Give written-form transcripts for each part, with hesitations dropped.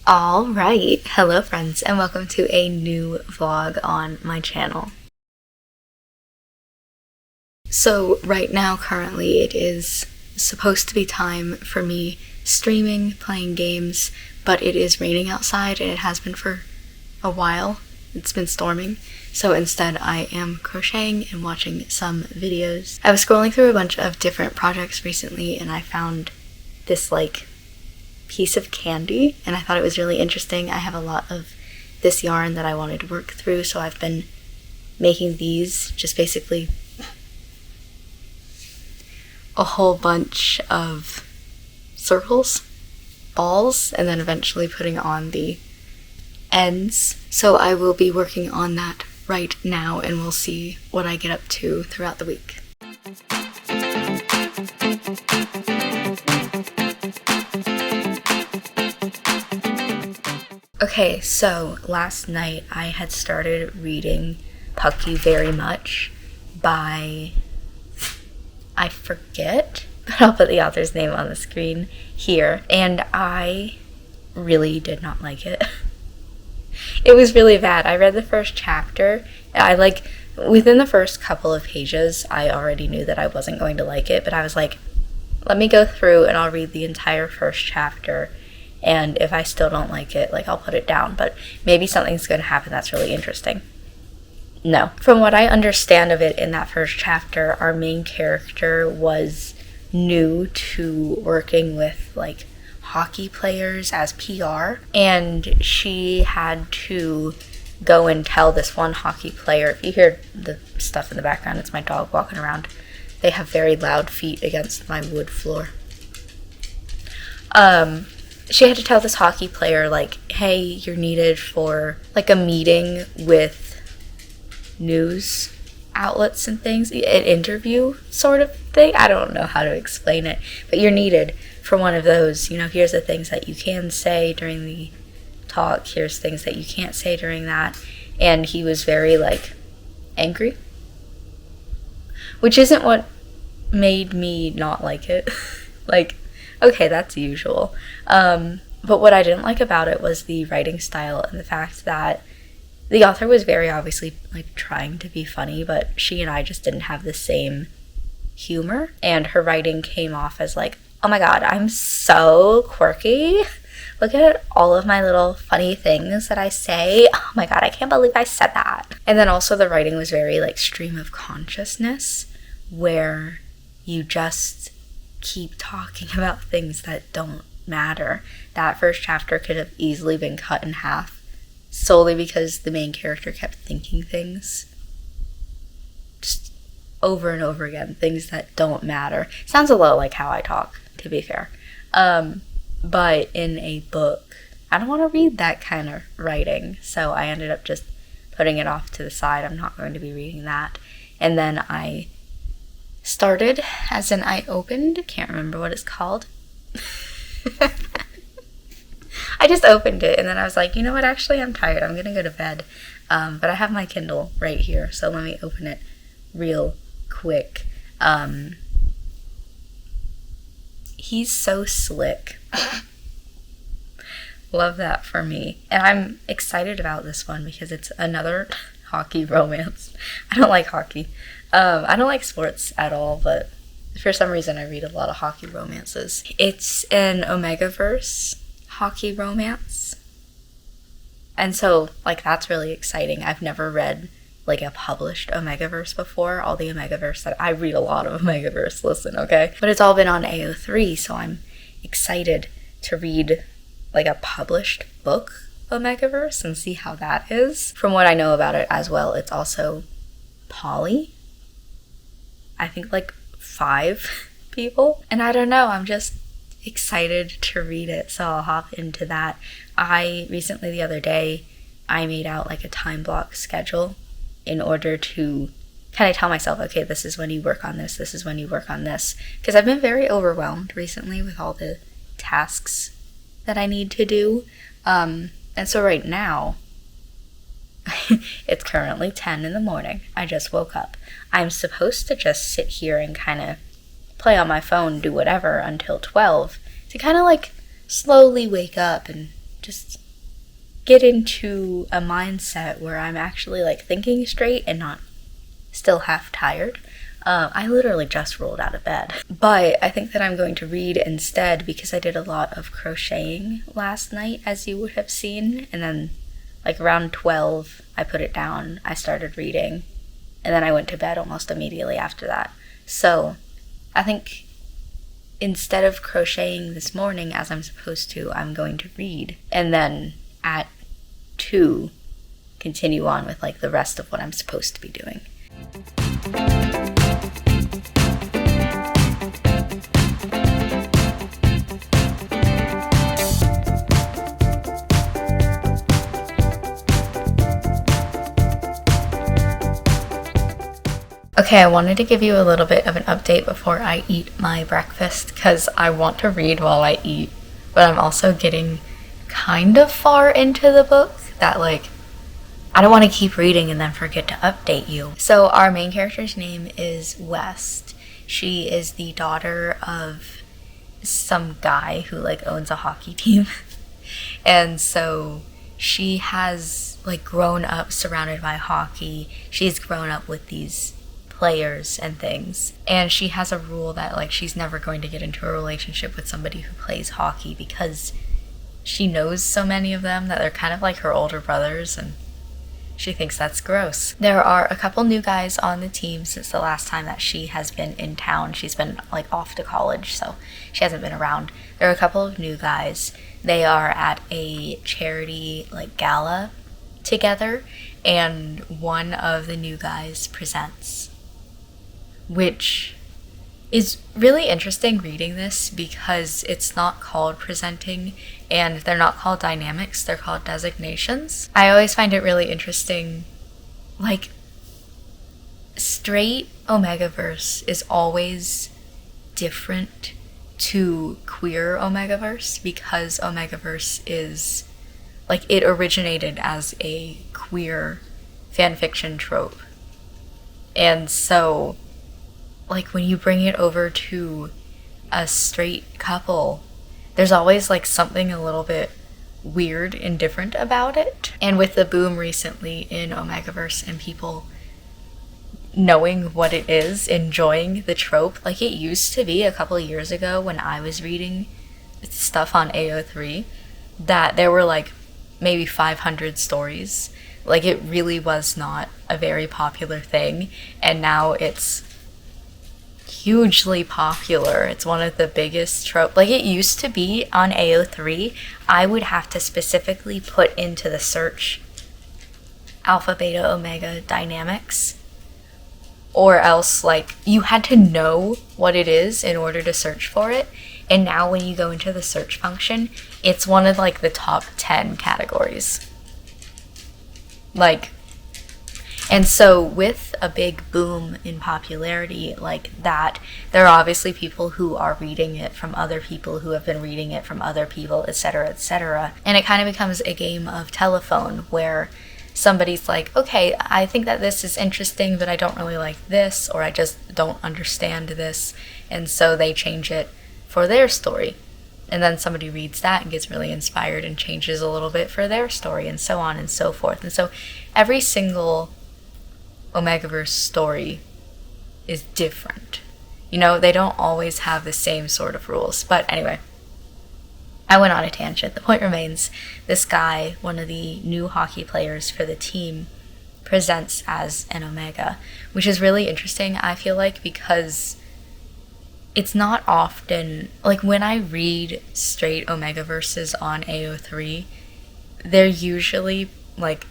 Alright, hello friends, and welcome to a new vlog on my channel. So right now, currently, it is supposed to be time for me streaming, playing games, but it is raining outside and it has been for a while. It's been storming, so instead I am crocheting and watching some videos. I was scrolling through a bunch of different projects recently and I found this piece of candy and I thought it was really interesting. I have a lot of this yarn that I wanted to work through, so I've been making these, just basically a whole bunch of circles, balls, and then eventually putting on the ends. So I will be working on that right now and we'll see what I get up to throughout the week. Okay, so last night I had started reading Puck You Very Much by, I forget, but I'll put the author's name on the screen here, and I really did not like it. It was really bad. I read the first chapter, within the first couple of pages, I already knew that I wasn't going to like it, but I was like, let me go through and I'll read the entire first chapter. And if I still don't like it, I'll put it down, but maybe something's going to happen that's really interesting. No. From what I understand of it in that first chapter, our main character was new to working with, hockey players as PR, and she had to go and tell this one hockey player, if you hear the stuff in the background, it's my dog walking around. They have very loud feet against my wood floor. She had to tell this hockey player, hey, you're needed for, a meeting with news outlets and things, an interview sort of thing. I don't know how to explain it, but you're needed for one of those. Here's the things that you can say during the talk, here's things that you can't say during that. And he was very, angry, which isn't what made me not like it. Okay, that's usual. But what I didn't like about it was the writing style and the fact that the author was very obviously trying to be funny, but she and I just didn't have the same humor, and her writing came off as oh my god, I'm so quirky. Look at all of my little funny things that I say. Oh my god, I can't believe I said that. And then also the writing was very stream of consciousness, where you just keep talking about things that don't matter. That first chapter could have easily been cut in half solely because the main character kept thinking things just over and over again, things that don't matter. Sounds a lot like how I talk, to be fair. But in a book, I don't want to read that kind of writing, so I ended up just putting it off to the side. I'm not going to be reading that. And then I started, as in I opened, can't remember what it's called. I just opened it and then I was like, you know what, actually I'm tired, I'm gonna go to bed. But I have my Kindle right here, so let me open it real quick. He's so slick. Love that for me. And I'm excited about this one because it's another hockey romance. I don't like hockey. I don't like sports at all, but for some reason I read a lot of hockey romances. It's an Omegaverse hockey romance. And so, that's really exciting. I've never read, a published Omegaverse before. All the Omegaverse that I read, a lot of Omegaverse, listen, okay? But it's all been on AO3, so I'm excited to read, a published book Omegaverse and see how that is. From what I know about it as well, it's also poly. I think 5 people. And I don't know, I'm just excited to read it, so I'll hop into that. I recently, the other day, I made out a time block schedule in order to kind of tell myself, okay, this is when you work on this, this is when you work on this. Because I've been very overwhelmed recently with all the tasks that I need to do. And so right now, it's currently 10 in the morning. I just woke up. I'm supposed to just sit here and kind of play on my phone, do whatever until 12 to kind of slowly wake up and just get into a mindset where I'm actually like thinking straight and not still half tired. I literally just rolled out of bed. But I think that I'm going to read instead because I did a lot of crocheting last night, as you would have seen. And then like around 12, I put it down, I started reading, and then I went to bed almost immediately after that. So I think instead of crocheting this morning as I'm supposed to, I'm going to read. And then at 2, continue on with like the rest of what I'm supposed to be doing. Okay, I wanted to give you a little bit of an update before I eat my breakfast because I want to read while I eat, but I'm also getting kind of far into the book that like I don't want to keep reading and then forget to update you. So our main character's name is West. She is the daughter of some guy who like owns a hockey team. And so she has like grown up surrounded by hockey. She's grown up with these players and things, and she has a rule that like she's never going to get into a relationship with somebody who plays hockey because she knows so many of them that they're kind of like her older brothers, and she thinks that's gross. There are a couple new guys on the team since the last time that she has been in town. She's been like off to college, so she hasn't been around. There are a couple of new guys. They are at a charity like gala together, and one of the new guys presents, which is really interesting reading this because it's not called presenting and they're not called dynamics, they're called designations. I always find it really interesting, like straight Omegaverse is always different to queer Omegaverse because Omegaverse is like it originated as a queer fanfiction trope. And so like when you bring it over to a straight couple, there's always like something a little bit weird and different about it. And with the boom recently in Omegaverse and people knowing what it is, enjoying the trope, like it used to be a couple of years ago when I was reading stuff on AO3 that there were like maybe 500 stories. Like it really was not a very popular thing, and now it's hugely popular. It's one of the biggest tropes. Like it used to be on AO3, I would have to specifically put into the search alpha, beta, omega dynamics, or else like you had to know what it is in order to search for it. And now when you go into the search function, it's one of like the top 10 categories. Like, and so with a big boom in popularity like that, there are obviously people who are reading it from other people who have been reading it from other people, etc., etc. And it kind of becomes a game of telephone where somebody's like, okay, I think that this is interesting, but I don't really like this, or I just don't understand this. And so they change it for their story. And then somebody reads that and gets really inspired and changes a little bit for their story, and so on and so forth. And so every single Omegaverse story is different. You know, they don't always have the same sort of rules. But anyway, I went on a tangent. The point remains, this guy, one of the new hockey players for the team, presents as an Omega, which is really interesting, I feel like, because it's not often, like when I read straight Omegaverses on AO3, they're usually like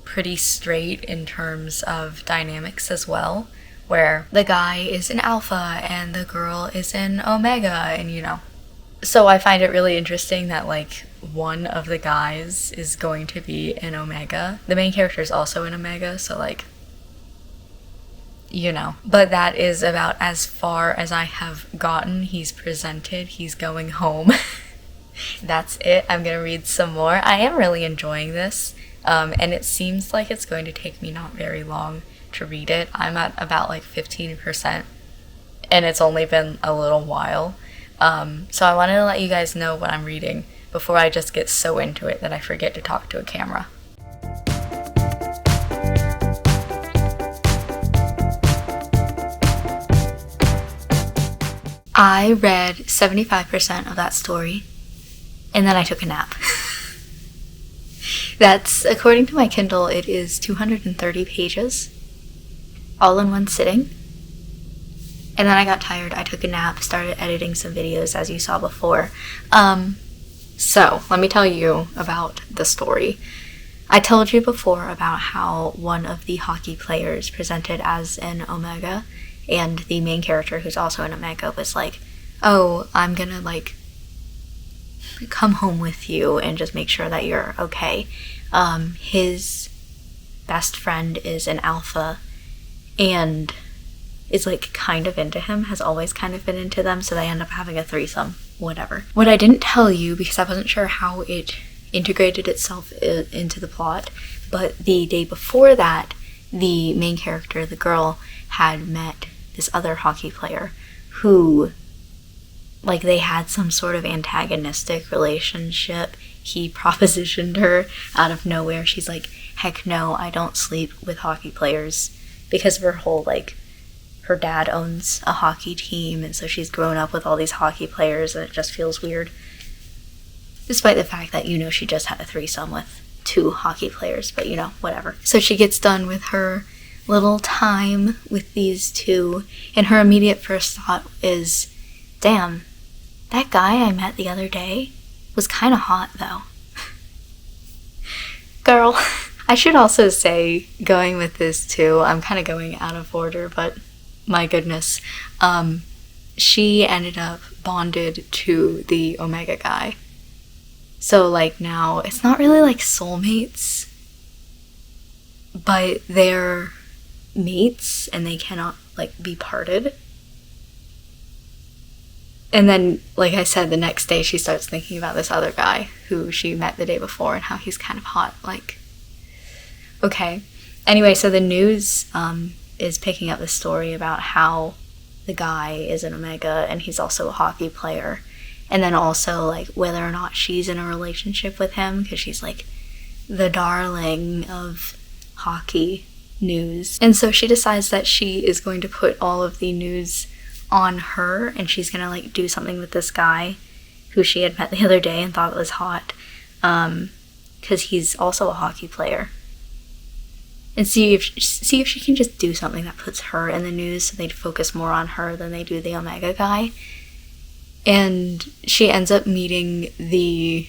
pretty straight in terms of dynamics as well, where the guy is an alpha and the girl is an omega, and you know. So I find it really interesting that like one of the guys is going to be an omega. The main character is also an omega, so like, you know. But that is about as far as I have gotten. He's presented, he's going home. That's it. I'm gonna read some more. I am really enjoying this. And it seems like it's going to take me not very long to read it. I'm at about like 15%, and it's only been a little while. So I wanted to let you guys know what I'm reading before I just get so into it that I forget to talk to a camera. I read 75% of that story, and then I took a nap. That's, according to my Kindle, it is 230 pages, all in one sitting. And then I got tired, I took a nap, started editing some videos, as you saw before. So, let me tell you about the story. I told you before about how one of the hockey players presented as an Omega, and the main character, who's also an Omega, was like, oh, I'm gonna, like, come home with you and just make sure that you're okay. His best friend is an Alpha, and is, like, kind of into him, has always kind of been into them, so they end up having a threesome, whatever. What I didn't tell you, because I wasn't sure how it integrated itself into the plot, but the day before that, the main character, the girl, had met this other hockey player who, like, they had some sort of antagonistic relationship. He propositioned her out of nowhere. She's like, heck no, I don't sleep with hockey players, because of her whole, like, her dad owns a hockey team, and so she's grown up with all these hockey players, and it just feels weird. Despite the fact that, you know, she just had a threesome with 2 hockey players, but, you know, whatever. So she gets done with her little time with these 2, and her immediate first thought is, damn, that guy I met the other day was kind of hot, though. Girl. I should also say, going with this too, I'm kind of going out of order, but my goodness, she ended up bonded to the Omega guy. So, like, now, it's not really like soulmates, but they're mates, and they cannot, like, be parted. And then, like I said, the next day she starts thinking about this other guy who she met the day before and how he's kind of hot. Like, okay. Anyway, so the news is picking up the story about how the guy is an Omega and he's also a hockey player. And then also, like, whether or not she's in a relationship with him, because she's, like, the darling of hockey news. And so she decides that she is going to put all of the news on her, and she's gonna, like, do something with this guy who she had met the other day and thought was hot, because he's also a hockey player. And see if she can just do something that puts her in the news, so they'd focus more on her than they do the Omega guy. And she ends up meeting the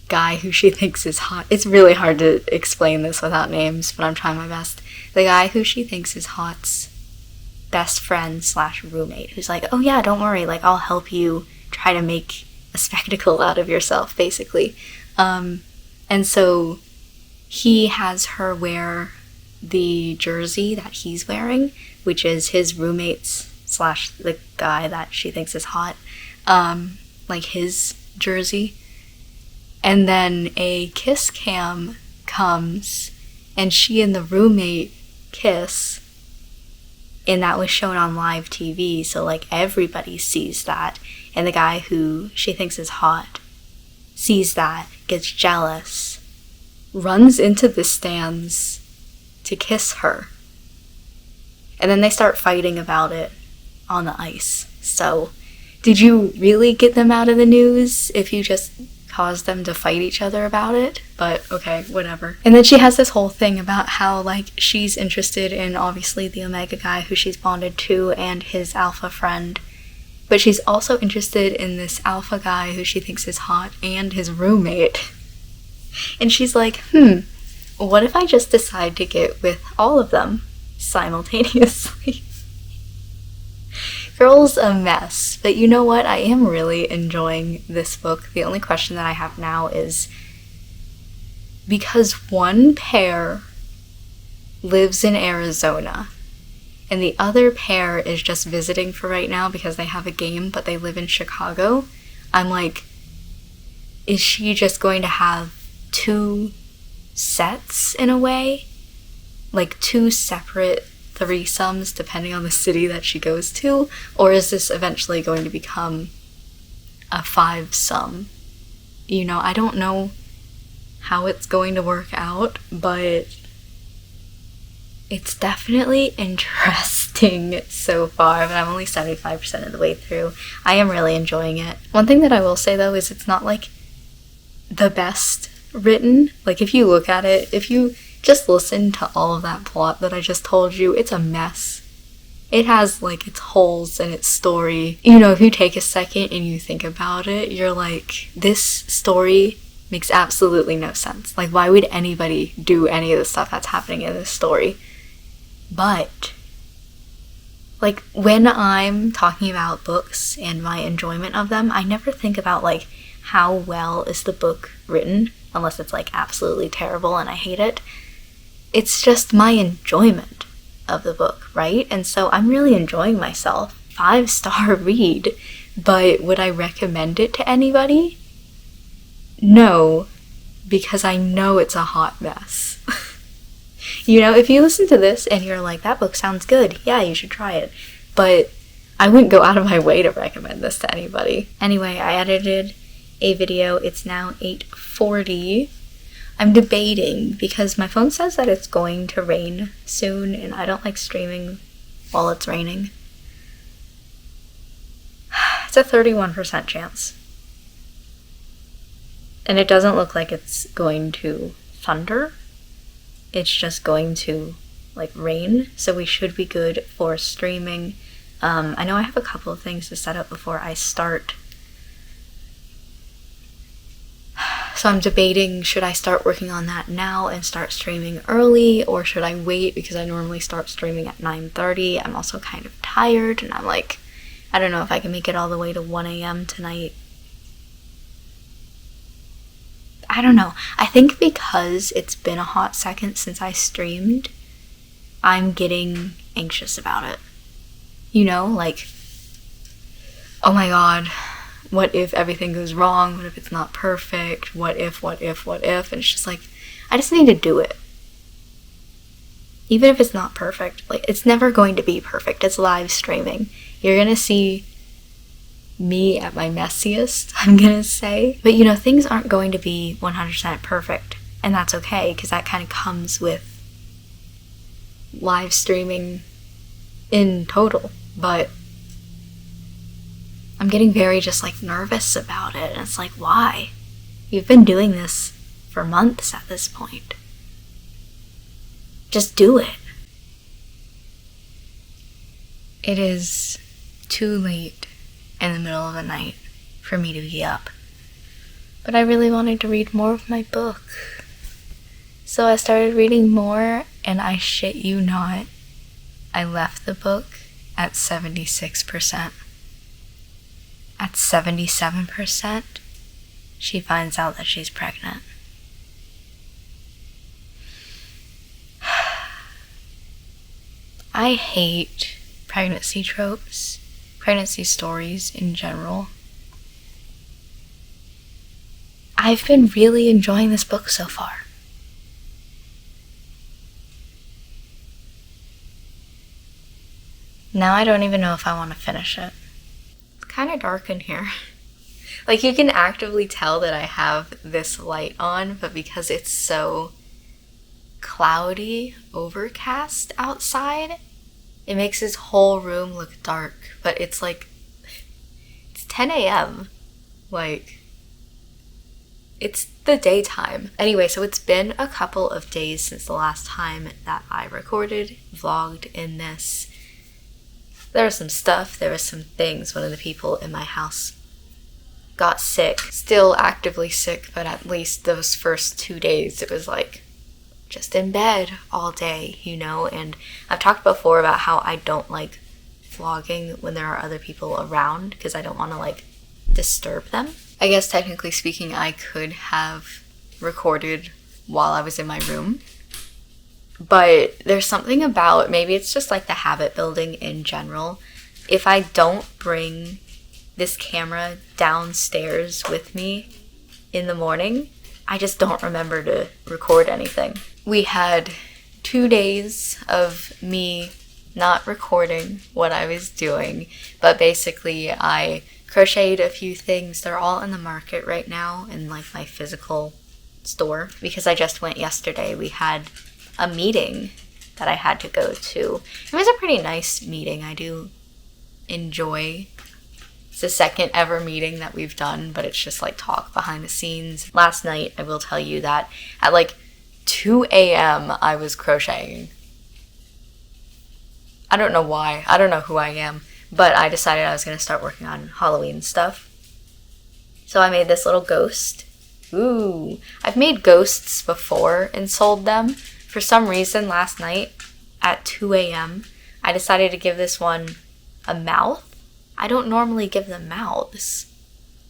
guy who she thinks is hot. It's really hard to explain this without names, but I'm trying my best. The guy who she thinks is hot's best friend / roommate, who's like, oh yeah, don't worry, like, I'll help you try to make a spectacle out of yourself, basically. And so he has her wear the jersey that he's wearing, which is his roommate's / the guy that she thinks is hot, like, his jersey. And then a kiss cam comes, and she and the roommate kiss, and that was shown on live TV, so, like, everybody sees that, and the guy who she thinks is hot sees that, gets jealous, runs into the stands to kiss her, and then they start fighting about it on the ice. So, did you really get them out of the news if you just caused them to fight each other about it? But okay, whatever. And then she has this whole thing about how, like, she's interested in, obviously, the Omega guy who she's bonded to and his Alpha friend, but she's also interested in this Alpha guy who she thinks is hot and his roommate. And she's like, what if I just decide to get with all of them simultaneously? Girl's a mess, but you know what? I am really enjoying this book. The only question that I have now is, because one pair lives in Arizona and the other pair is just visiting for right now because they have a game, but they live in Chicago, I'm like, is she just going to have 2 sets in a way? Like, 2 separate threesomes depending on the city that she goes to? Or is this eventually going to become a 5-some You know, I don't know how it's going to work out, but it's definitely interesting so far, but I'm only 75% of the way through. I am really enjoying it. One thing that I will say though is it's not like the best written. Like if you look at it, if you just listen to all of that plot that I just told you, it's a mess. It has like its holes in its story. You know, if you take a second and you think about it, you're like, this story makes absolutely no sense. Like, why would anybody do any of the stuff that's happening in this story? But, like, when I'm talking about books and my enjoyment of them, I never think about, like, how well is the book written, unless it's, like, absolutely terrible and I hate it. It's just my enjoyment of the book, right? And so I'm really enjoying myself. 5-star read, but would I recommend it to anybody? No, because I know it's a hot mess. You know, if you listen to this and you're like, that book sounds good, yeah, you should try it. But I wouldn't go out of my way to recommend this to anybody. Anyway, I edited a video. It's now 8:40. I'm debating because my phone says that it's going to rain soon, and I don't like streaming while it's raining. It's a 31% chance. And it doesn't look like it's going to thunder. It's just going to, like, rain, so we should be good for streaming. I know I have a couple of things to set up before I start. So I'm debating, should I start working on that now and start streaming early, or should I wait because I normally start streaming at 9:30. I'm also kind of tired, and I'm like, I don't know if I can make it all the way to 1 a.m. tonight. I don't know. I think because it's been a hot second since I streamed, I'm getting anxious about it. You know, like, oh my god, what if everything goes wrong? What if it's not perfect? What if? And it's just like, I just need to do it. Even if it's not perfect. Like, it's never going to be perfect. It's live streaming. You're gonna see me at my messiest, I'm gonna say. But you know, things aren't going to be 100% perfect. And that's okay, because that kind of comes with live streaming in total. But I'm getting very just like nervous about it, and it's like, why? You've been doing this for months at this point. Just do it. It is too late in the middle of the night for me to be up. But I really wanted to read more of my book. So I started reading more, and I shit you not, I left the book at 76%. At 77%, she finds out that she's pregnant. I hate pregnancy tropes, pregnancy stories in general. I've been really enjoying this book so far. Now I don't even know if I want to finish it. It's kind of dark in here. Like, you can actively tell that I have this light on, but because it's so cloudy, overcast outside, it makes this whole room look dark. But it's like, it's 10 a.m. Like, it's the daytime. Anyway, so it's been a couple of days since the last time that I recorded, vlogged in this. There was some stuff, there was some things. One of the people in my house got sick. Still actively sick, but at least those first 2 days it was like just in bed all day, you know? And I've talked before about how I don't like vlogging when there are other people around because I don't want to like disturb them. I guess technically speaking, I could have recorded while I was in my room. But there's something about, maybe it's just like the habit building in general. If I don't bring this camera downstairs with me in the morning, I just don't remember to record anything. We had 2 days of me not recording what I was doing, but basically I crocheted a few things. They're all in the market right now in like my physical store because I just went yesterday. We had a meeting that I had to go to. It was a pretty nice meeting. I do enjoy. It's the second ever meeting that we've done, but it's just like talk behind the scenes. Last night, I will tell you that at like 2 a.m. I was crocheting. I don't know why. I don't know who I am, but I decided I was going to start working on Halloween stuff. So I made this little ghost. Ooh, I've made ghosts before and sold them. For some reason, last night at 2 a.m., I decided to give this one a mouth. I don't normally give them mouths,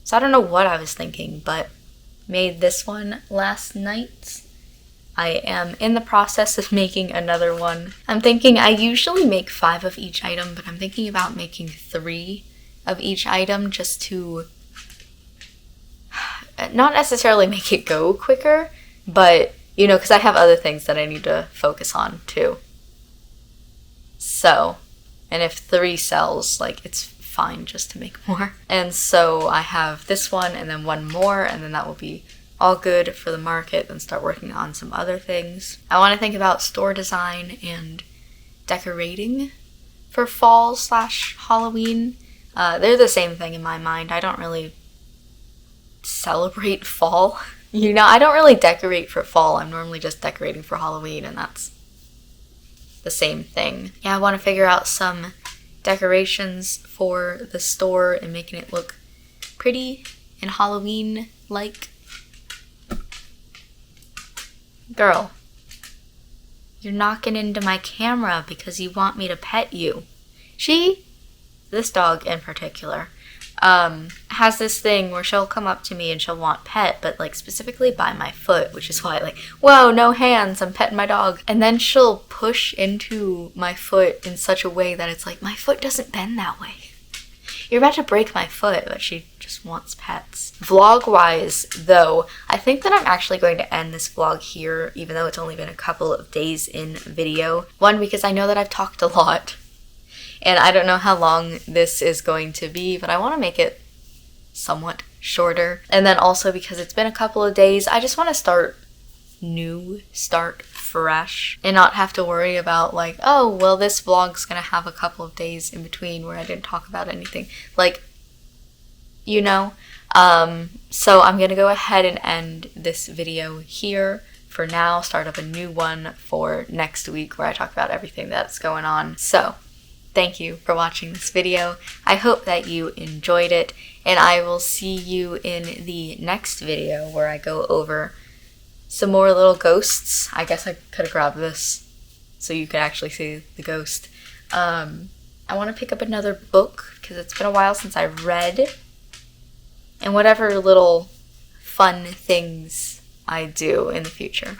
so I don't know what I was thinking, but made this one last night. I am in the process of making another one. I'm thinking I usually make 5 of each item, but I'm thinking about making 3 of each item just to not necessarily make it go quicker, but, you know, because I have other things that I need to focus on too. So, and if 3 sells, like, it's fine just to make more. And so I have this one and then one more, and then that will be all good for the market, then start working on some other things. I want to think about store design and decorating for fall/Halloween. They're the same thing in my mind. I don't really celebrate fall. You know, I don't really decorate for fall. I'm normally just decorating for Halloween, and that's the same thing. Yeah, I want to figure out some decorations for the store and making it look pretty and Halloween-like. Girl, you're knocking into my camera because you want me to pet you. This dog in particular, has this thing where she'll come up to me and she'll want pet, but like specifically by my foot, which is why like, whoa, no hands, I'm petting my dog. And then she'll push into my foot in such a way that it's like, my foot doesn't bend that way. You're about to break my foot, but she just wants pets. Vlog-wise, though, I think that I'm actually going to end this vlog here, even though it's only been a couple of days in video. One, because I know that I've talked a lot, and I don't know how long this is going to be, but I want to make it somewhat shorter. And then also because it's been a couple of days, I just want to start fresh, and not have to worry about like, oh, well, this vlog's gonna have a couple of days in between where I didn't talk about anything. Like, you know? So I'm gonna go ahead and end this video here for now, start up a new one for next week where I talk about everything that's going on. So, thank you for watching this video. I hope that you enjoyed it, and I will see you in the next video where I go over some more little ghosts. I guess I could have grabbed this so you could actually see the ghost. I want to pick up another book because it's been a while since I read, and whatever little fun things I do in the future.